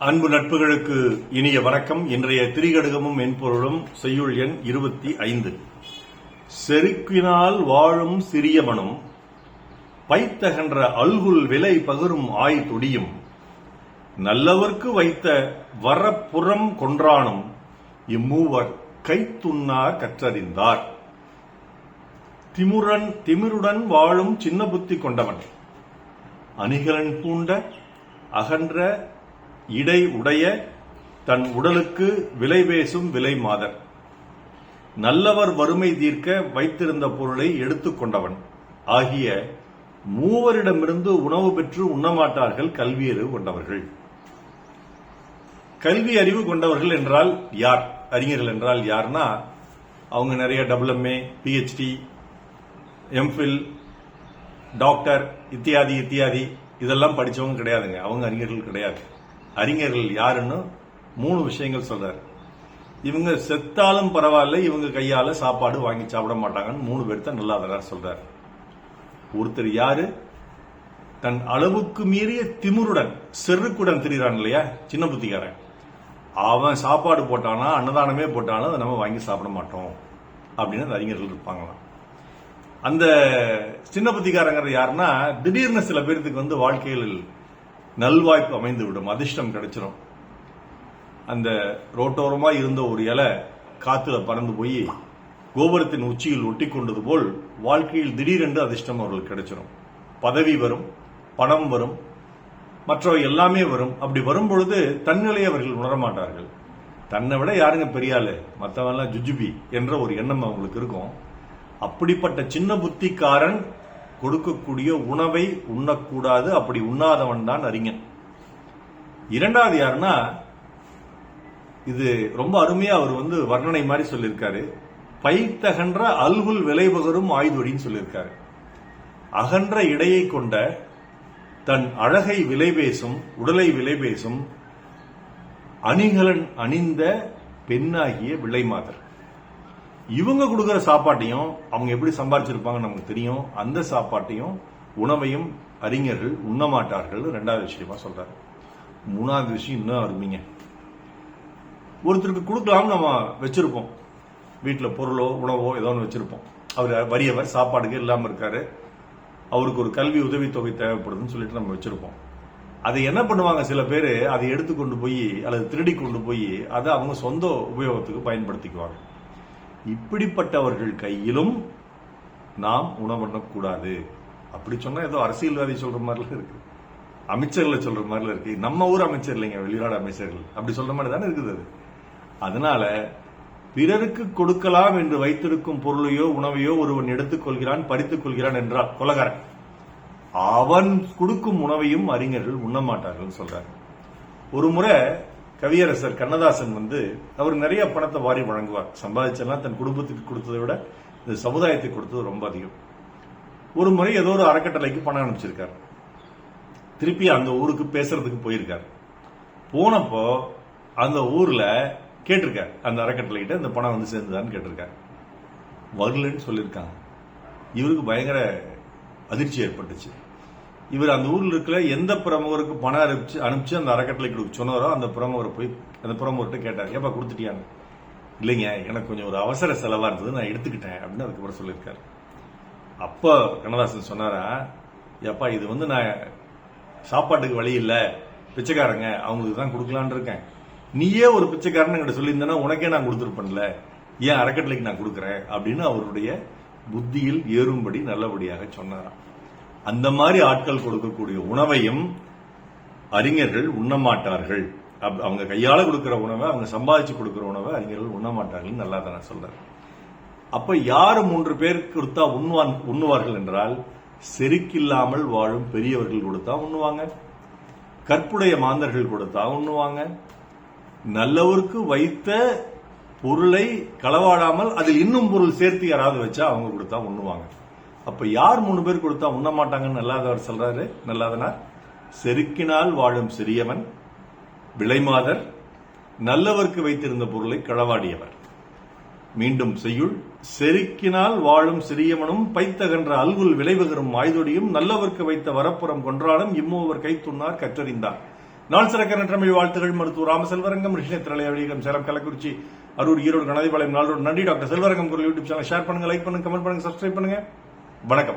அன்பு நட்புகளுக்கு இனிய வணக்கம். இன்றைய திரிகடுகமும் மென்பொருளும் செய்யுள் எண் 25. செருக்கினால் வாழும் சிறியவனும் பைத்தகன்ற அல்குல் விலை பகரும் ஆய் துடியும் நல்லவர்க்கு வைத்த வரப்புறம் கொன்றானும் இம்மூவர் கைத்துண்ணார் கற்றறிந்தார். திமிருடன் வாழும் சின்ன புத்தி கொண்டவன் அணிகலன் பூண்ட அகன்ற இடை உடைய தன் உடலுக்கு விலை பேசும் விலை மாதர் நல்லவர் வறுமை தீர்க்க வைத்திருந்த பொருளை எடுத்துக் கொண்டவன் ஆகிய மூவரிடமிருந்து உணவு பெற்று உண்ணமாட்டார்கள் கல்வி அறிவு கொண்டவர்கள். கல்வி அறிவு கொண்டவர்கள் என்றால் யார்? அறிஞர்கள் என்றால் யார்னா அவங்க நிறைய MA, PhD, MPhil, டாக்டர் இத்தியாதி இத்தியாதி இதெல்லாம் படிச்சவங்க கிடையாதுங்க. அவங்க அறிஞர்கள் கிடையாது. அறிஞர்கள் யாருன்னு 3 விஷயங்கள் சொல்றாரு. இவங்க செத்தாலும் பரவாயில்ல, இவங்க கையால சாப்பாடு வாங்கி சாப்பிட மாட்டாங்கன்னு 3 பேர்த்த நல்லாதனார் சொல்றாரு. ஒருத்தர் யாரு? தன் அளவுக்கு மீறிய திமிருடன் செருக்குடன் திரிகிறான் இல்லையா, சின்ன புத்திக்காரன். அவன் சாப்பாடு போட்டானா, அன்னதானமே போட்டாலும் அதை நம்ம வாங்கி சாப்பிட மாட்டோம் அப்படின்னு அந்த அறிஞர்கள் இருப்பாங்களாம். அந்த சின்ன புத்திக்காரங்கிற யாருன்னா, திடீர்னு சில பேருக்கு வாழ்க்கையில் நல்வாய்ப்பு அமைந்து விடும், அதிர்ஷ்டம் கிடைச்சிடும். அந்த ரோட்டோரமா இருந்த ஒரு இலை காத்துல பறந்து போய் கோபுரத்தின் உச்சியில் ஒட்டி கொண்டது போல் வாழ்க்கையில் திடீரென்று அதிர்ஷ்டம் அவர்களுக்கு கிடைச்சிடும். பதவி வரும், பணம் வரும், மற்றவை எல்லாமே வரும். அப்படி வரும் பொழுது தன்னிலையை அவர்கள் உணரமாட்டார்கள். தன்னை விட யாருங்க பெரியாளு, மற்றவெல்லாம் ஜுஜுபி என்ற ஒரு எண்ணம் அவங்களுக்கு இருக்கும். அப்படிப்பட்ட சின்ன புத்திக்காரன் கொடுக்கக்கூடிய உணவை உண்ணக்கூடாது. அப்படி உண்ணாதவன் தான் அறிஞன். இரண்டாவது யாருன்னா, இது ரொம்ப அருமையா அவர் வர்ணனை மாதிரி சொல்லியிருக்காரு. பைத்தகன்ற அல்குல் விலை பகரும் ஆய்தொடின்னு சொல்லியிருக்காரு. அகன்ற இடையை கொண்ட தன் அழகை விலை பேசும், உடலை விலை பேசும் அணிகலன் அணிந்த பெண்ணாகிய விலை மாதர். இவங்க கொடுக்கிற சாப்பாட்டையும் அவங்க எப்படி சம்பாதிச்சிருப்பாங்க நமக்கு தெரியும். அந்த சாப்பாட்டையும் உணவையும் அறிஞர்கள் உண்ணமாட்டார்கள். 2வது விஷயமா சொல்றாரு. 3வது விஷயம் இன்னும் அருமைங்க. ஒருத்தருக்கு கொடுக்கலாம் நம்ம வச்சிருப்போம், வீட்டுல பொருளோ உணவோ ஏதோ ஒன்று வச்சிருப்போம். அவர் வறியவர், சாப்பாடுக்கு இல்லாம இருக்காரு, அவருக்கு ஒரு கல்வி உதவித்தொகை தேவைப்படுதுன்னு சொல்லிட்டு நம்ம வச்சிருப்போம். அதை என்ன பண்ணுவாங்க சில பேர், அதை எடுத்து கொண்டு போய் அல்லது திருடி கொண்டு போய் அதை அவங்க சொந்த உபயோகத்துக்கு பயன்படுத்திக்குவாங்க. இப்படிப்பட்டவர்கள் கையிலும் நாம் உணவண்ணக்கூடாது. அப்படி சொன்னா ஏதோ அரசியல்வாதி சொல்ற மாதிரில இருக்கு, அமைச்சர்களை சொல்ற மாதிரில இருக்கு. நம்ம ஊர் அமைச்சர் இல்லைங்க, வெளிநாடு அமைச்சர்கள் அப்படி சொல்ற மாதிரி தானே இருக்குது. அதனால பிறருக்கு கொடுக்கலாம் என்று வைத்திருக்கும் பொருளையோ உணவையோ ஒருவன் எடுத்துக் கொள்கிறான், பறித்துக் கொள்கிறான் என்றால் கொலகாரன். அவன் கொடுக்கும் உணவையும் அறிஞர்கள் உண்ணமாட்டார்கள் சொல்றாரு. ஒரு முறை கவியரசர் கண்ணதாசன் அவர் நிறைய பணத்தை வாரி வழங்குவார். சம்பாதிச்செல்லாம் தன் குடும்பத்துக்கு கொடுத்ததை விட இந்த சமுதாயத்துக்கு கொடுத்தது ரொம்ப அதிகம். ஒரு முறை ஏதோ ஒரு அறக்கட்டளைக்கு பணம் அனுப்பிச்சிருக்காரு. திருப்பி அந்த ஊருக்கு பேசுறதுக்கு போயிருக்காரு. போனப்போ அந்த ஊர்ல கேட்டிருக்காரு, அந்த அறக்கட்டளை கிட்ட இந்த பணம் சேர்ந்துதான்னு கேட்டிருக்காரு. வரலன்னு சொல்லியிருக்காங்க. இவருக்கு பயங்கர அதிர்ச்சி ஏற்பட்டுச்சு. இவர் அந்த ஊர்ல இருக்கிற எந்த பிரமுகருக்கு பணம் அனுப்பிச்சு அந்த அறக்கட்டளைக்கு சொன்னாரோ அந்த பிரமுகரை போய் அந்த பிரமுகர்கிட்ட கேட்டார், ஏப்பா கொடுத்துட்டியாங்க? இல்லைங்க, எனக்கு கொஞ்சம் ஒரு அவசர செலவா இருந்தது, நான் எடுத்துக்கிட்டேன் அப்படின்னு அதுக்கப்புறம் சொல்லியிருக்காரு. அப்ப கண்ணதாசன் சொன்னாரா, ஏப்பா இது நான் சாப்பாட்டுக்கு வழி இல்ல, பிச்சைக்காரங்க அவங்களுக்கு தான் கொடுக்கலான் இருக்கேன். நீயே ஒரு பிச்சைக்காரன் என்கிட்ட சொல்லியிருந்தேன்னா உனக்கே நான் கொடுத்துருப்பேன்ல, ஏன் அறக்கட்டளைக்கு நான் கொடுக்குறேன் அப்படின்னு அவருடைய புத்தியில் ஏறும்படி நல்லபடியாக சொன்னாராம். அந்த மாதிரி ஆட்கள் கொடுக்கக்கூடிய உணவையும் அறிஞர்கள் உண்ணமாட்டார்கள். அவங்க கையால கொடுக்கிற உணவை, அவங்க சம்பாதிச்சு கொடுக்கிற உணவை அறிஞர்கள் உண்ணமாட்டார்கள். நல்லா தானே சொல்றாரு. அப்ப யாரு 3 பேர் கொடுத்தா உண்ணுவார்கள் என்றால், செருக்கில்லாமல் வாழும் பெரியவர்கள் கொடுத்தா உண்ணுவாங்க, கற்புடைய மாந்தர்கள் கொடுத்தா உண்ணுவாங்க, நல்லவருக்கு வைத்த பொருளை களவாடாமல் அதில் இன்னும் பொருள் சேர்த்து யாராவது வச்சா அவங்க கொடுத்தா உண்ணுவாங்க. அப்ப யார் 3 பேர் கொடுத்தா உண்ண மாட்டாங்கன்னு நல்லாதவர் சொல்றாரு. நல்லாதனார், செருக்கினால் வாழும் சிறியவன் விலைமாதர், நல்லவர்க்கு வைத்திருந்த பொருளை களவாடியவர். மீண்டும் செய்யுள். செருக்கினால் வாழும் சிறியவனும் பைத்தகன்ற அல்குல் விளைவுகரும் ஆய்தொடியும் நல்லவர்க்கு வைத்த வரப்புறம் கொன்றாலும் இம்மூவர் கைத்துண்ணார் கற்றறிந்தார். நாள் சிறக்க நன்றமை வாழ்த்துகள். மருத்துவர் ராம செல்வரங்கம், ரிஷினி திரளையம், சேலம், கள்ளக்குறிச்சி, அரூர், ஈரோடு, கணதிபாளையம், நாளோடு நன்றி. டாக்டர் செல்வரங்கம் குரல் யூடியூப் சேனல் ஷேர் பண்ணுங்க, லைக் பண்ணுங்க, கமெண்ட் பண்ணுங்க, சப்ஸ்கிரைப் பண்ணுங்க. வணக்கம்.